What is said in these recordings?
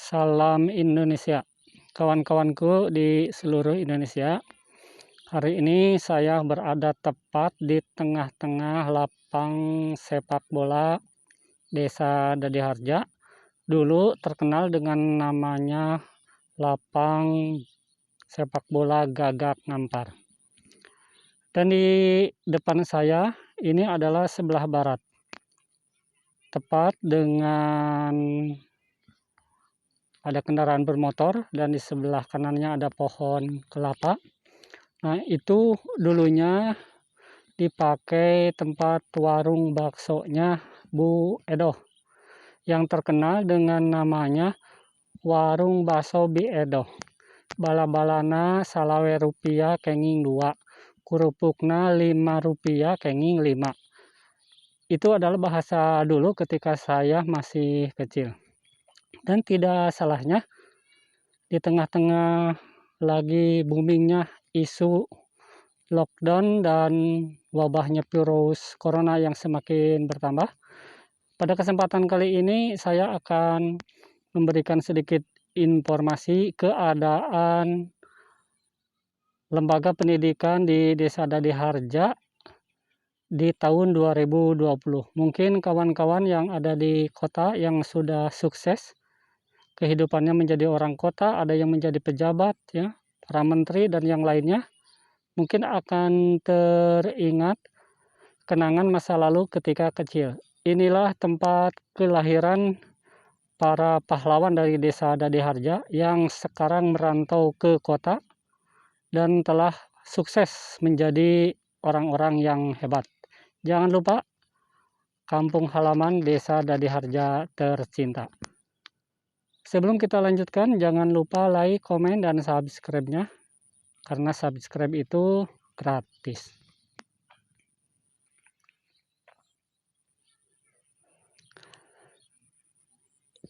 Salam Indonesia, kawan-kawanku di seluruh Indonesia. Hari ini saya berada tepat di tengah-tengah lapang sepak bola Desa Dadiharja. Dulu terkenal dengan namanya lapang sepak bola Gagak Ngampar. Dan di depan saya ini adalah sebelah barat, tepat dengan ada kendaraan bermotor, dan di sebelah kanannya ada pohon kelapa. Nah, itu dulunya dipakai tempat warung baksonya Bu Edoh, yang terkenal dengan namanya Warung Bakso Bi Edoh. Bala-balana salawe rupiah kenging 2, kurupukna 5 rupiah kenging 5. Itu adalah bahasa dulu ketika saya masih kecil. Dan tidak salahnya, di tengah-tengah lagi boomingnya isu lockdown dan wabahnya virus corona yang semakin bertambah, pada kesempatan kali ini saya akan memberikan sedikit informasi keadaan lembaga pendidikan di Desa Dadiharja di tahun 2020. Mungkin kawan-kawan yang ada di kota yang sudah sukses kehidupannya menjadi orang kota, ada yang menjadi pejabat, ya, para menteri dan yang lainnya, mungkin akan teringat kenangan masa lalu ketika kecil. Inilah tempat kelahiran para pahlawan dari Desa Dadiharja yang sekarang merantau ke kota dan telah sukses menjadi orang-orang yang hebat. Jangan lupa kampung halaman Desa Dadiharja tercinta. Sebelum kita lanjutkan, jangan lupa like, komen, dan subscribe-nya, karena subscribe itu gratis.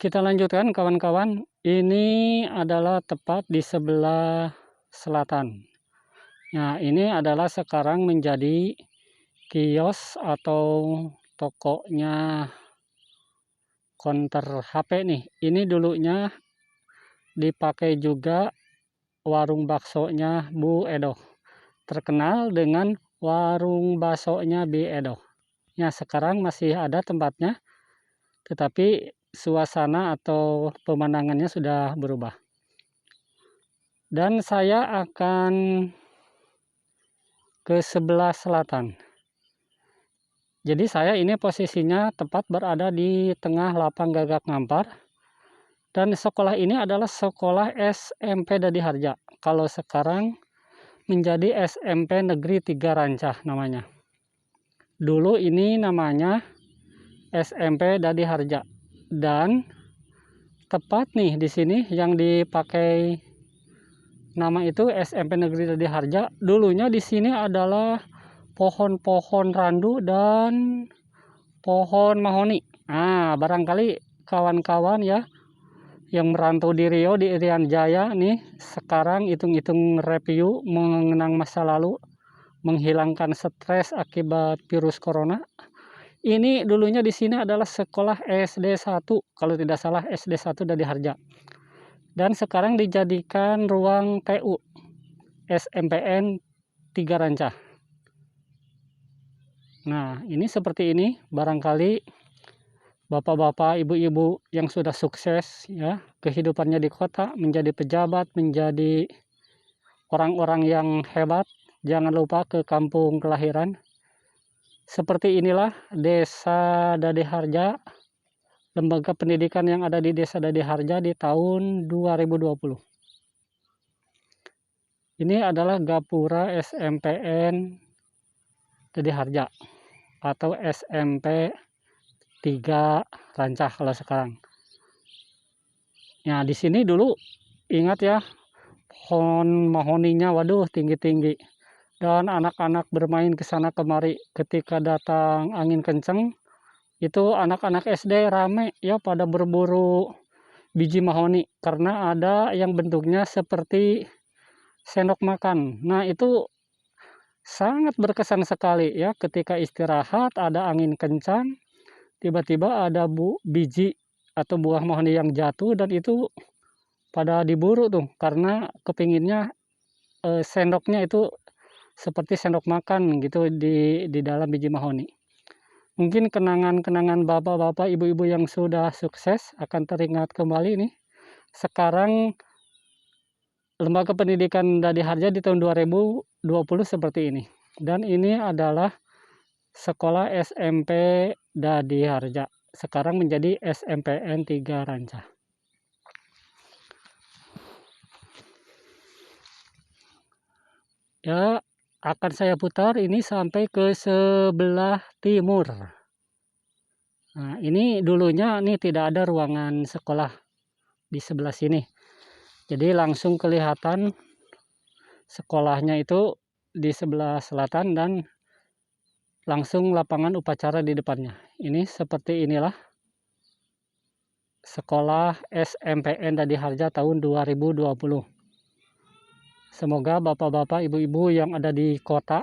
Kita lanjutkan kawan-kawan. Ini adalah tepat di sebelah selatan. Nah, ini adalah sekarang menjadi kios atau tokonya counter HP nih. Ini dulunya dipakai juga warung baksonya Bu Edoh, terkenal dengan warung baksonya Bi Edoh. Ya, sekarang masih ada tempatnya, tetapi suasana atau pemandangannya sudah berubah. Dan saya akan ke sebelah selatan. Jadi saya ini posisinya tepat berada di tengah lapang Gagak Ngampar. Dan sekolah ini adalah sekolah SMP Dadiharja. Kalau sekarang menjadi SMP Negeri 3 Rancah namanya. Dulu ini namanya SMP Dadiharja. Dan tepat nih di sini yang dipakai nama itu SMP Negeri Dadiharja. Dulunya di sini adalah pohon-pohon randu dan pohon mahoni. Nah, barangkali kawan-kawan ya yang merantau di Riau, di Irian Jaya nih, sekarang hitung-hitung review mengenang masa lalu, menghilangkan stres akibat virus corona. Ini dulunya di sini adalah sekolah SD 1, kalau tidak salah SD 1 Dadiharja. Dan sekarang dijadikan ruang TU SMPN 3 Rancah. Nah, ini seperti ini, barangkali bapak-bapak, ibu-ibu yang sudah sukses ya kehidupannya di kota, menjadi pejabat, menjadi orang-orang yang hebat, jangan lupa ke kampung kelahiran. Seperti inilah Desa Dadiharja, lembaga pendidikan yang ada di Desa Dadiharja di tahun 2020. Ini adalah Gapura SMPN Dadiharja atau SMP 3 Rancah kalau sekarang. Nah, di sini dulu ingat ya, pohon mahoninya waduh tinggi-tinggi. Dan anak-anak bermain ke sana kemari ketika datang angin kenceng. Itu anak-anak SD rame ya pada berburu biji mahoni karena ada yang bentuknya seperti sendok makan. Nah, itu sangat berkesan sekali ya ketika istirahat ada angin kencang, tiba-tiba ada biji atau buah mahoni yang jatuh, dan itu pada diburu tuh karena kepinginnya sendoknya itu seperti sendok makan gitu di dalam biji mahoni. Mungkin kenangan-kenangan bapak-bapak, ibu-ibu yang sudah sukses akan teringat kembali nih. Sekarang Lembaga Pendidikan Dadi Harja di tahun 2020 seperti ini. Dan ini adalah sekolah SMP Dadi Harja. Sekarang menjadi SMPN 3 Ranca. Ya, akan saya putar ini sampai ke sebelah timur. Nah, ini dulunya nih tidak ada ruangan sekolah di sebelah sini. Jadi langsung kelihatan sekolahnya itu di sebelah selatan dan langsung lapangan upacara di depannya. Ini seperti inilah sekolah SMPN Dadi Harja tahun 2020. Semoga bapak-bapak, ibu-ibu yang ada di kota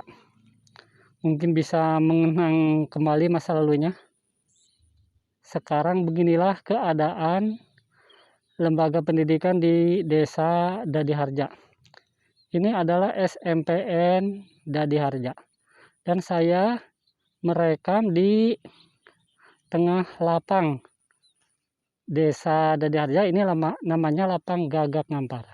mungkin bisa mengenang kembali masa lalunya. Sekarang beginilah keadaan lembaga pendidikan di desa Dadi Harja. Ini adalah SMPN Dadi Harja. Dan saya merekam di tengah lapang desa Dadi Harja. Ini namanya lapang Gagak Ngampar.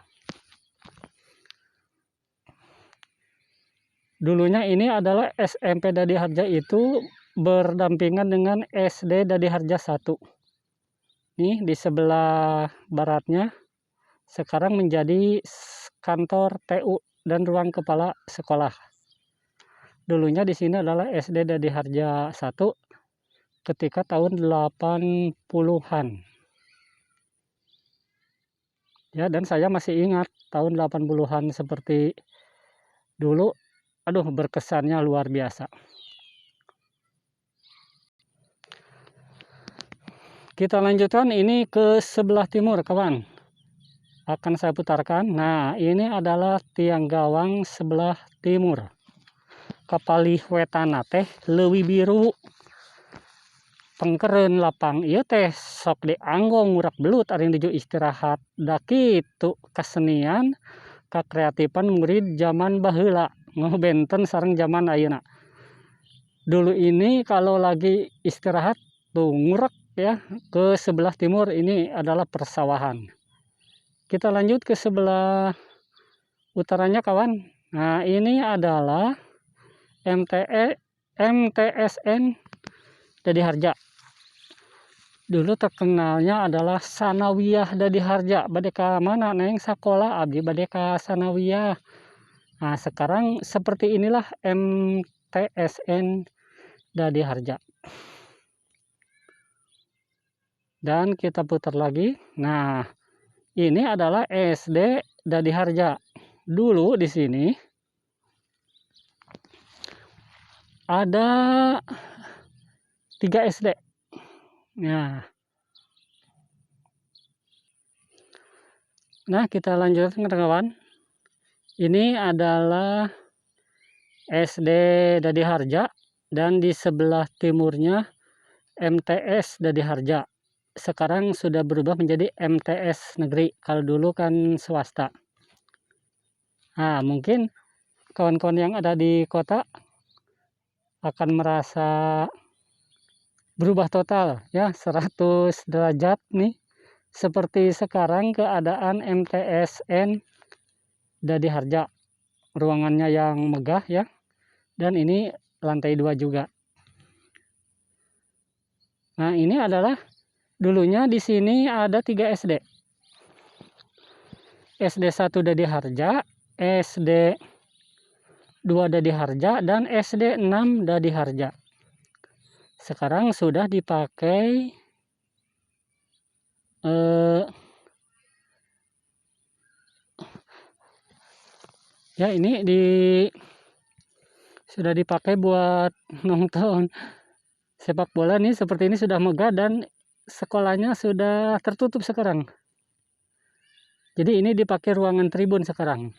Dulunya ini adalah SMP Dadi Harja itu berdampingan dengan SD Dadi Harja 1. Nih di sebelah baratnya sekarang menjadi kantor TU dan ruang kepala sekolah. Dulunya di sini adalah SD Dadi Harja 1 ketika tahun 80-an. Ya, dan saya masih ingat tahun 80-an seperti dulu. Aduh, berkesannya luar biasa. Kita lanjutkan ini ke sebelah timur, kawan. Akan saya putarkan. Nah, ini adalah tiang gawang sebelah timur. Kapalih wetana teh leuwih biru. Pengkeren lapang ieu teh sok dianggong murak belut ari nuju istirahat. Da kitu kesenian kakreatifan murid zaman baheula ngebenten sareng zaman ayeuna. Dulu ini kalau lagi istirahat tuh ngurek ya ke sebelah timur, ini adalah persawahan. Kita lanjut ke sebelah utaranya, kawan. Nah, ini adalah MTSN Dadi Harja. Dulu terkenalnya adalah Sanawiyah Dadi Harja. Bade ka mana neng sakola abdi bade ka Sanawiyah. Nah, sekarang seperti inilah MTSN Dadi Harja. Dan kita putar lagi. Nah, ini adalah SD Dadi Harja. Dulu di sini ada 3 SD. Nah, kita lanjutkan, kawan. Ini adalah SD Dadi Harja dan di sebelah timurnya MTS Dadi Harja. Sekarang sudah berubah menjadi MTS negeri. Kalau dulu kan swasta. Nah, mungkin kawan-kawan yang ada di kota akan merasa berubah total ya, 100 derajat nih. Seperti sekarang keadaan MTSN Dadi Harja. Ruangannya yang megah ya. Dan ini lantai 2 juga. Nah, ini adalah dulunya di sini ada 3 SD. SD 1 Dadi Harja, SD 2 Dadi Harja, dan SD 6 Dadi Harja. Sekarang sudah dipakai ya, ini sudah dipakai buat nonton sepak bola nih. Seperti ini sudah megah dan sekolahnya sudah tertutup sekarang. Jadi ini dipakai ruangan tribun sekarang.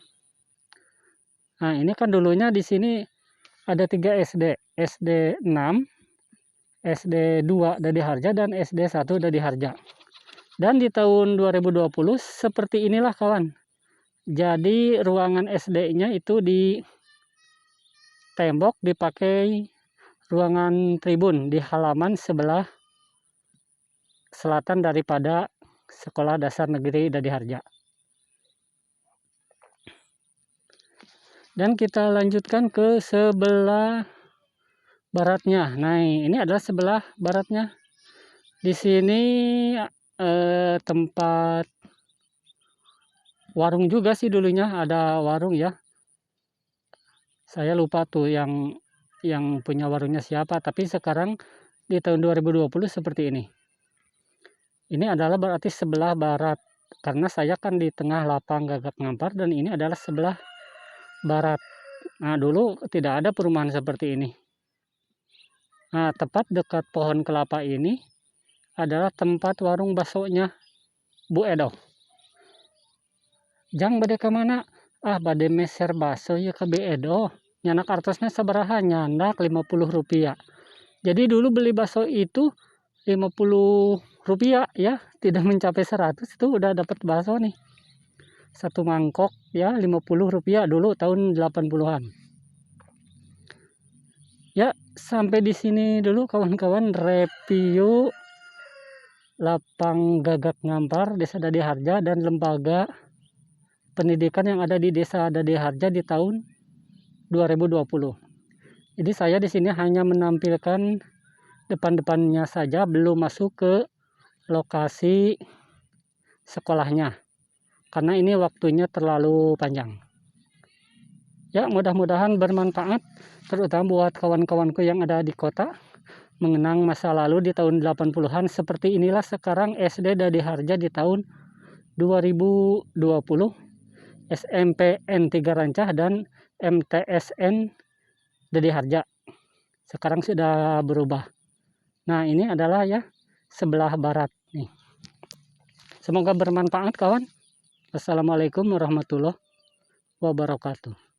Nah, ini kan dulunya di sini ada 3 SD. SD 6, SD 2 Dadi Harja, dan SD 1 Dadi Harja. Dan di tahun 2020 seperti inilah kawan. Jadi ruangan SD-nya itu di tembok dipakai ruangan tribun di halaman sebelah selatan daripada Sekolah Dasar Negeri Dadiharja. Dan kita lanjutkan ke sebelah baratnya. Nah, ini adalah sebelah baratnya. Di sini tempat warung juga sih dulunya, ada warung ya. Saya lupa tuh yang punya warungnya siapa, tapi sekarang di tahun 2020 seperti ini. Ini adalah berarti sebelah barat, karena saya kan di tengah lapang Gagak Ngampar dan ini adalah sebelah barat. Nah, dulu tidak ada perumahan seperti ini. Nah, tepat dekat pohon kelapa ini adalah tempat warung baksonya Bu Edo. Jang bade ke mana? Ah, bade meser bakso ya ke Bu Edo. Nyanak artosnya sabaraha? Nyandak Rp50. Jadi dulu beli bakso itu Rp50 ya, tidak mencapai 100 itu udah dapat bakso nih. Satu mangkok ya Rp50 dulu tahun 80-an. Ya, sampai di sini dulu kawan-kawan review lapang Gagak Ngampar, Desa Dadiharja dan lembaga pendidikan yang ada di Desa Dadiharja di tahun 2020. Jadi saya di sini hanya menampilkan depan-depannya saja, belum masuk ke lokasi sekolahnya. Karena ini waktunya terlalu panjang. Ya, mudah-mudahan bermanfaat, terutama buat kawan-kawanku yang ada di kota, mengenang masa lalu di tahun 80-an. Seperti inilah sekarang SD Dadiharja di tahun 2020, SMPN 3 Rancah dan MTSN Dadiharja. Sekarang sudah berubah. Nah, ini adalah ya sebelah barat nih. Semoga bermanfaat kawan. Wassalamualaikum warahmatullahi wabarakatuh.